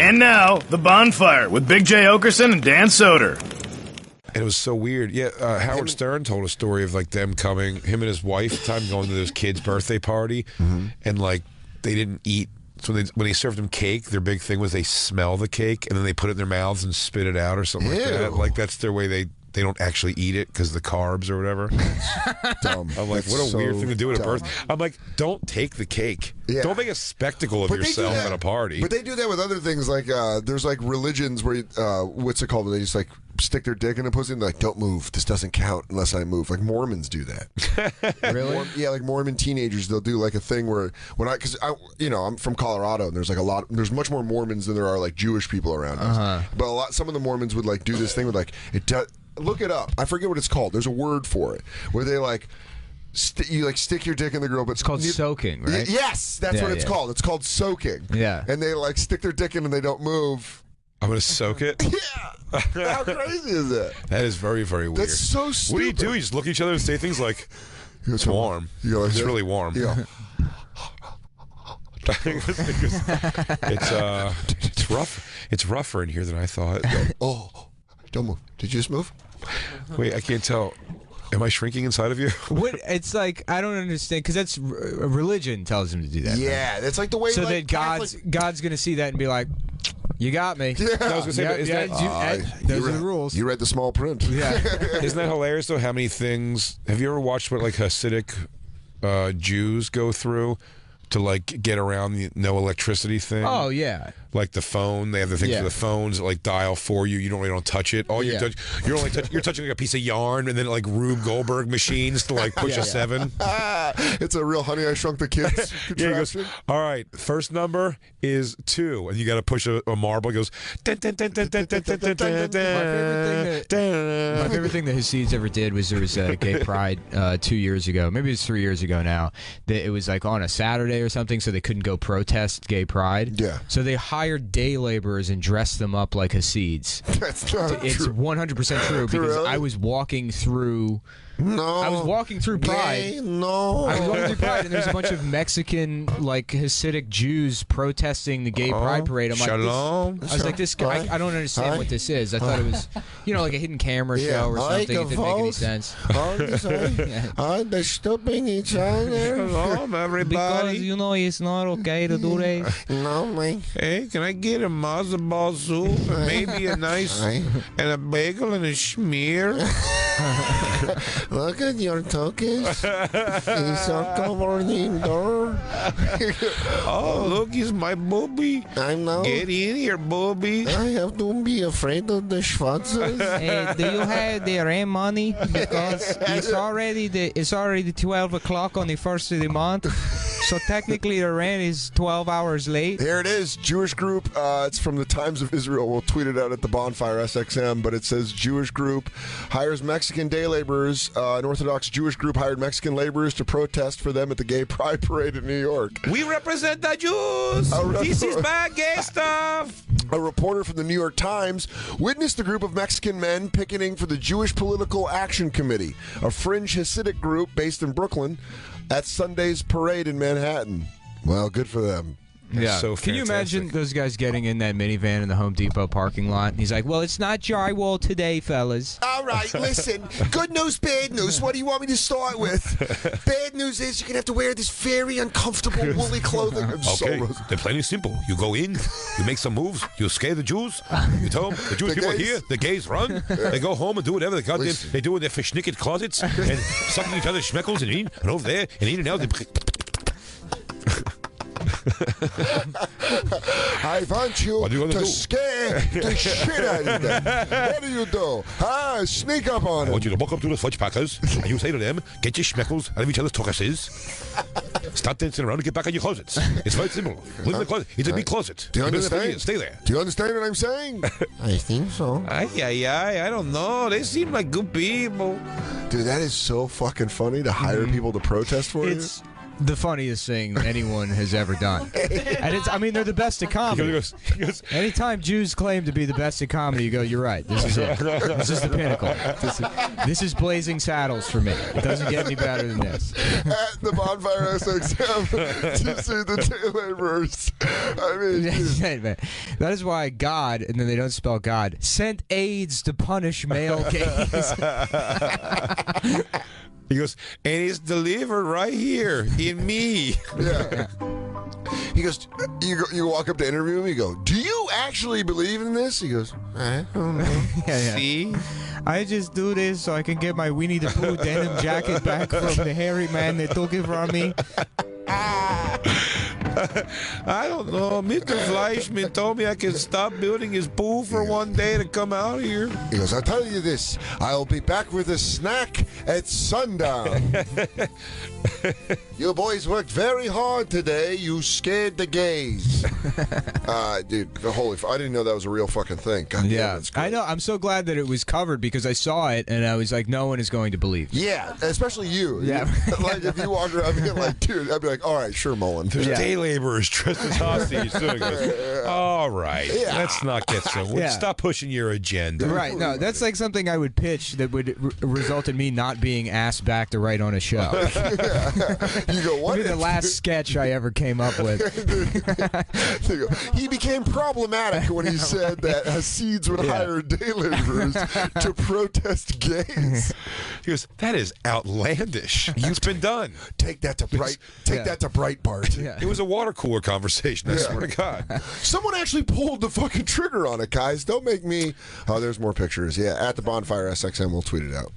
And now, The Bonfire with Big J. Oakerson and Dan Soder. And it was so weird. Yeah, Howard Stern told a story of like them coming, him and his wife, time going to this kid's birthday party, and like they didn't eat. So when they served them cake, their big thing was they smell the cake and then they put it in their mouths and spit it out or something like that. Like that's their way they don't actually eat it because the carbs or whatever. Dumb. I'm like, what a weird thing to do at a birthday. I'm like, don't take the cake. Yeah. Don't make a spectacle of yourself at a party. But they do that with other things. Like there's like religions where what's it called? Where they just like stick their dick in a pussy and they're like, don't move. This doesn't count unless I move. Like Mormons do that. Really? Yeah, like Mormon teenagers, they'll do like a thing where because I'm from Colorado and there's like there's much more Mormons than there are like Jewish people around us. But some of the Mormons would like do this thing with like look it up. I forget what it's called. There's a word for it where they like. You like stick your dick in the girl, but it's called soaking, right? Yes, that's what it's called. It's called soaking. Yeah, and they like stick their dick in and they don't move. I'm gonna soak it. Yeah, how crazy is that? That is very, very weird. That's so stupid. What do you do? You just look at each other and say things like, "It's warm." Like it's really warm. Yeah. It's rough. It's rougher in here than I thought. Oh, don't move. Did you just move? Wait, I can't tell. Am I shrinking inside of you? What? It's like I don't understand because that's religion tells him to do that. Yeah, that's like the way. So like, that God's gonna see that and be like, "You got me." Yeah. I was gonna say, those are the rules. You read the small print. Yeah. Isn't that hilarious though? How many things have you ever watched? What like Hasidic Jews go through to like get around the no electricity thing? Oh yeah. Like the phone, they have the things for the phones that like dial for you. You don't touch it. All you touch, you're touching like a piece of yarn, and then like Rube Goldberg machines to like push a 7. It's a real Honey I Shrunk the Kids contraption. He goes, all right, first number is 2, and you got to push a marble. It goes. My favorite thing that Hasids ever did was there was a gay pride 2 years ago, maybe it's 3 years ago now. That it was like on a Saturday or something, so they couldn't go protest gay pride. Yeah. So they hired day laborers and dressed them up like Hasids. That's not true. It's 100% true because Really? I was walking through. No. I was walking through Pride. No. I was walking through Pride, and there's a bunch of Mexican, like Hasidic Jews protesting the gay Pride parade. I'm Shalom. like, I was like, this guy. I don't understand what this is. I thought it was, like a hidden camera show or something. It didn't make any sense. They're stopping each other. Shalom, everybody. Because it's not okay to do that. No, man. Hey, can I get a matzo ball soup? Maybe a nice and a bagel and a schmear. Look at your tokens. He's all covered in door. Oh, look, he's my booby. I know. Get in here, booby. I have to be afraid of the schwarzes. Hey, do you have the rent money? Because it's already 12 o'clock on the first of the month. So technically the rent is 12 hours late. Here it is, Jewish group. It's from the Times of Israel. We'll tweet it out at the Bonfire SXM, but it says Jewish group hires Mexican day laborers. An Orthodox Jewish group hired Mexican laborers to protest for them at the Gay Pride Parade in New York. We represent the Jews. This is bad gay stuff. A reporter from the New York Times witnessed a group of Mexican men picketing for the Jewish Political Action Committee, a fringe Hasidic group based in Brooklyn, at Sunday's parade in Manhattan. Well, good for them. Yeah. So can you imagine those guys getting in that minivan in the Home Depot parking lot? And he's like, well, it's not drywall today, fellas. All right, listen. Good news, bad news. What do you want me to start with? Bad news is you're going to have to wear this very uncomfortable woolly clothing. Okay, they're plain and simple. You go in, you make some moves, you scare the Jews, you tell them the Jewish people are here, the gays run, they go home and do whatever they do in their fishnicket closets and sucking each other's schmeckles and eating, and over there, and eating out. I want you to scare the shit out of them. What do you do? Sneak up on them. I want you to walk up to the fudge packers and you say to them, get your schmeckles out of each other's tuckuses. Stop dancing around and get back in your closets. It's very simple. Live in the closet. It's a big closet. Do you understand? Stay there. Do you understand what I'm saying? I think so. I don't know. They seem like good people. Dude, that is so fucking funny to hire people to protest for you. the funniest thing anyone has ever done. And it's, I mean, they're the best at comedy. He goes, Anytime Jews claim to be the best at comedy, you go, you're right. This is it. This is the pinnacle. This is blazing saddles for me. It doesn't get any better than this. At the Bonfire SXM to see the day laborers. I mean, Man, that is why God, and then they don't spell God, sent AIDS to punish male gays. He goes, and it's delivered right here in me. Yeah. He goes, you walk up to interview him, you go, do you actually believe in this? He goes, I don't know. Yeah. See? I just do this so I can get my Winnie the Pooh denim jacket back from the hairy man that took it from me. I don't know. Mr. Fleischman told me I could stop building his pool for one day to come out here. He goes, I'll tell you this, I'll be back with a snack at sundown. You boys worked very hard today. You scared the gays. Dude, I didn't know that was a real fucking thing. God damn, that's great. I know. I'm so glad that it was covered because I saw it and I was like, no one is going to believe. Yeah, especially you. Yeah. Like, if you walked around being like, dude, I'd be like, all right, sure, Mullen. There's day laborers dressed as hostage. So he goes, all right, let's not get so... Stop pushing your agenda. Right. No, that's like something I would pitch that would result in me not being asked back to write on a show. You go, what? Maybe the last sketch I ever came up with. He became problematic when he said that Hasids would hire day laborers to protest gays. He goes, that is outlandish. It's been done. Take that to Breitbart. Yeah. It was a water cooler conversation, I swear to God. Someone actually pulled the fucking trigger on it, guys. Don't make me... Oh, there's more pictures. Yeah, at the Bonfire SXM, we'll tweet it out.